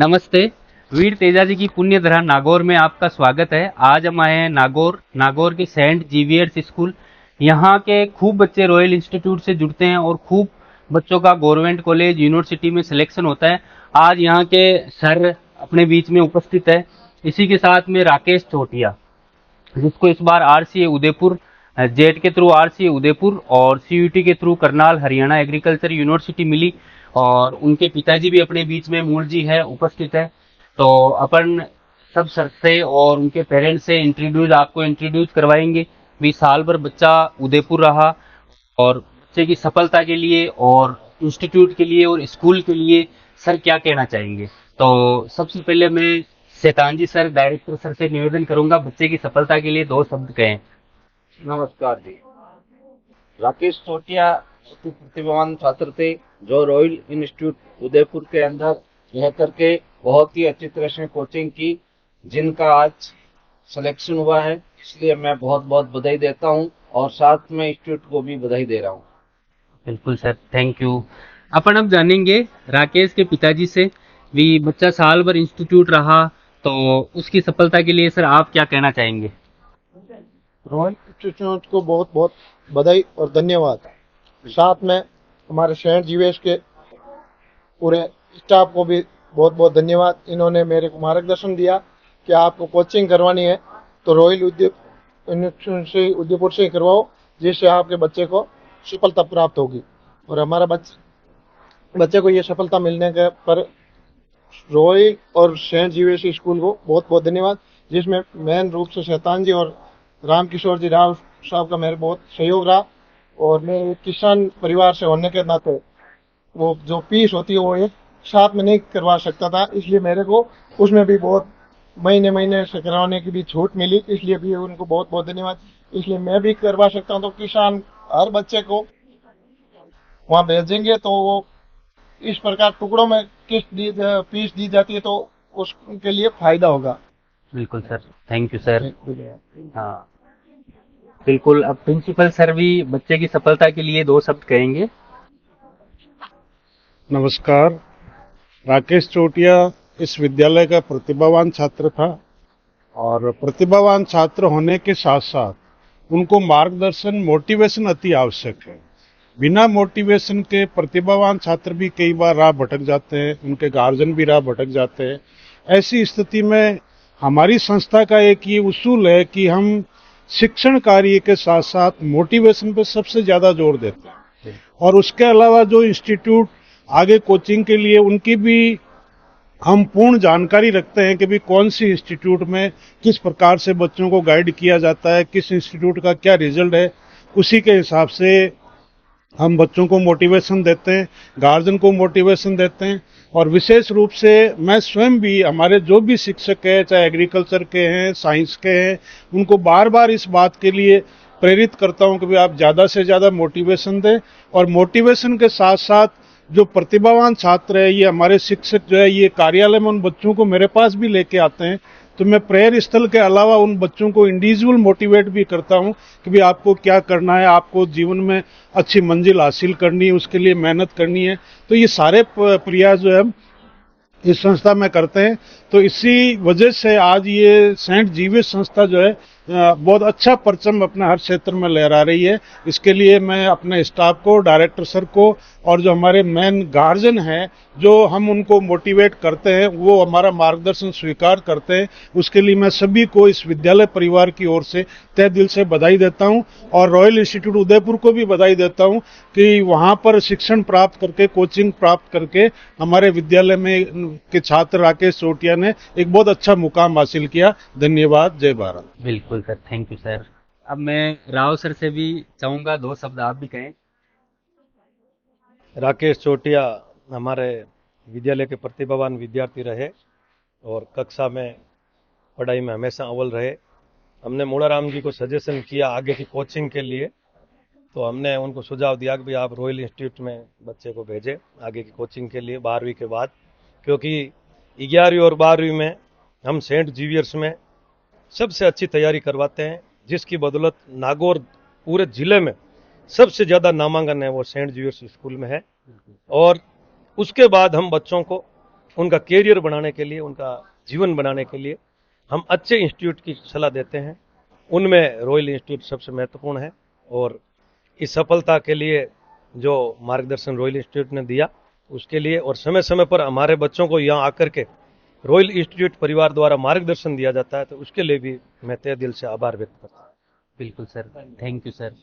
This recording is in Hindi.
नमस्ते। वीर तेजाजी की पुण्य धरा नागौर में आपका स्वागत है। आज हम आए हैं नागौर के सेंट जेवियर्स स्कूल। यहाँ के खूब बच्चे रॉयल इंस्टीट्यूट से जुड़ते हैं और खूब बच्चों का गवर्नमेंट कॉलेज यूनिवर्सिटी में सिलेक्शन होता है। आज यहाँ के सर अपने बीच में उपस्थित है। इसी के साथ में राकेश चोटिया, जिसको इस बार आरसीए उदयपुर, जेट के थ्रू आरसीए उदयपुर और सीयूटी के through Karnal Haryana agriculture university मिली, और उनके पिताजी भी अपने बीच में मूल जी है, उपस्थित है। तो अपन सब सर से और उनके पेरेंट्स से आपको इंट्रोड्यूस करवाएंगे। भी साल भर बच्चा उदयपुर रहा, और बच्चे की सफलता के लिए और इंस्टीट्यूट के लिए और स्कूल के लिए सर क्या कहना चाहेंगे। तो सबसे पहले मैं शैतान जी सर, डायरेक्टर सर से निवेदन करूंगा, बच्चे की सफलता के लिए दो शब्द कहें। नमस्कार जी। राकेश चोटिया अति प्रतिभावान छात्र थे जो रॉयल इंस्टीट्यूट उदयपुर के अंदर रह करके बहुत ही अच्छी तरह से कोचिंग की, जिनका आज सिलेक्शन हुआ है। इसलिए मैं बहुत बहुत बधाई देता हूं और साथ में इंस्टीट्यूट को भी बधाई दे रहा हूं। बिल्कुल सर, थैंक यू। अपन अब जानेंगे राकेश के पिताजी से। भी बच्चा साल भर इंस्टीट्यूट रहा, तो उसकी सफलता के लिए सर आप क्या कहना चाहेंगे। रॉयल इंस्टीट्यूट को बहुत बहुत बधाई और धन्यवाद। साथ में हमारे सेंट जीवेश के पूरे स्टाफ को भी बहुत बहुत धन्यवाद। इन्होंने मेरे को मार्गदर्शन दिया कि आपको कोचिंग करवानी है तो रॉयल उदयपुर से ही करवाओ, जिससे आपके बच्चे को सफलता प्राप्त होगी। और हमारा बच्चे को ये सफलता मिलने के पर रॉयल और सेंट जीवेश स्कूल को बहुत बहुत धन्यवाद, जिसमें मेन रूप से शैतान जी और रामकिशोर जी राव साहब का मेरे बहुत सहयोग रहा। और मैं एक किसान परिवार से होने के नाते वो जो फीस होती है वो एक साथ में नहीं करवा सकता था, इसलिए मेरे को उसमें भी बहुत महीने महीने से करवाने की भी छूट मिली, इसलिए भी उनको बहुत बहुत धन्यवाद। इसलिए मैं भी करवा सकता हूँ। तो किसान हर बच्चे को वहाँ भेजेंगे तो वो इस प्रकार टुकड़ों में फीस दी जाती है, तो उसके लिए फायदा होगा। बिल्कुल सर, थैंक यू सर। हाँ बिल्कुल, अब प्रिंसिपल सर भी बच्चे की सफलता के लिए दो शब्द कहेंगे। नमस्कार। राकेश चोटिया इस विद्यालय का प्रतिभावान छात्र था और प्रतिभावान छात्र होने के साथ साथ उनको मार्गदर्शन, मोटिवेशन अति आवश्यक है। बिना मोटिवेशन के प्रतिभावान छात्र भी कई बार राह भटक जाते हैं, उनके गार्जियन भी राह भटक जाते हैं। ऐसी स्थिति में हमारी संस्था का एक ये उसूल है कि हम शिक्षण कार्य के साथ साथ मोटिवेशन पर सबसे ज्यादा जोर देते हैं। और उसके अलावा जो इंस्टीट्यूट आगे कोचिंग के लिए, उनकी भी हम पूर्ण जानकारी रखते हैं कि भी कौन सी इंस्टीट्यूट में किस प्रकार से बच्चों को गाइड किया जाता है, किस इंस्टीट्यूट का क्या रिजल्ट है। उसी के हिसाब से हम बच्चों को मोटिवेशन देते हैं, गार्जियन को मोटिवेशन देते हैं। और विशेष रूप से मैं स्वयं भी, हमारे जो भी शिक्षक हैं, चाहे एग्रीकल्चर के हैं, साइंस के हैं, उनको बार बार इस बात के लिए प्रेरित करता हूं कि भाई आप ज़्यादा से ज़्यादा मोटिवेशन दें। और मोटिवेशन के साथ साथ जो प्रतिभावान छात्र है, ये हमारे शिक्षक जो है, ये कार्यालय में उन बच्चों को मेरे पास भी लेके आते हैं। तो मैं प्रेयर स्थल के अलावा उन बच्चों को इंडिविजुअल मोटिवेट भी करता हूं कि भाई आपको क्या करना है, आपको जीवन में अच्छी मंजिल हासिल करनी है, उसके लिए मेहनत करनी है। तो ये सारे प्रयास जो है इस संस्था में करते हैं। तो इसी वजह से आज ये सेंट जीवियस संस्था जो है बहुत अच्छा परचम अपने हर क्षेत्र में लहरा रही है। इसके लिए मैं अपने स्टाफ को, डायरेक्टर सर को और जो हमारे मेन गार्जियन हैं, जो हम उनको मोटिवेट करते हैं, वो हमारा मार्गदर्शन स्वीकार करते हैं, उसके लिए मैं सभी को इस विद्यालय परिवार की ओर से तहे दिल से बधाई देता हूं। और रॉयल इंस्टीट्यूट उदयपुर को भी बधाई देता हूं कि वहां पर शिक्षण प्राप्त करके, कोचिंग प्राप्त करके हमारे विद्यालय में के छात्र राकेश चोटिया ने एक बहुत अच्छा मुकाम हासिल किया। धन्यवाद। जय भारत। बिल्कुल सर, थैंक यू सर। अब मैं राव सर से भी चाहूंगा दो शब्द आप भी कहें। राकेश चोटिया हमारे विद्यालय के प्रतिभावान विद्यार्थी रहे और कक्षा में पढ़ाई में हमेशा अव्वल रहे। हमने मूलाराम जी को सजेशन किया आगे की कोचिंग के लिए, तो हमने उनको सुझाव दिया कि भाई आप रॉयल इंस्टीट्यूट में बच्चे को भेजें आगे की कोचिंग के लिए 12वीं के बाद, क्योंकि 11वीं और 12वीं में हम सेंट जीवियर्स में सबसे अच्छी तैयारी करवाते हैं, जिसकी बदौलत नागौर पूरे जिले में सबसे ज़्यादा नामांकन है वो सेंट जीवियर्स स्कूल में है। और उसके बाद हम बच्चों को उनका कैरियर बनाने के लिए, उनका जीवन बनाने के लिए हम अच्छे इंस्टीट्यूट की सलाह देते हैं। उनमें रॉयल इंस्टीट्यूट सबसे महत्वपूर्ण है और इस सफलता के लिए जो मार्गदर्शन रॉयल इंस्टीट्यूट ने दिया उसके लिए, और समय समय पर हमारे बच्चों को यहाँ आकर के रॉयल इंस्टीट्यूट परिवार द्वारा मार्गदर्शन दिया जाता है, तो उसके लिए भी मैं तहे दिल से आभार व्यक्त करता हूँ। बिल्कुल सर, थैंक यू सर।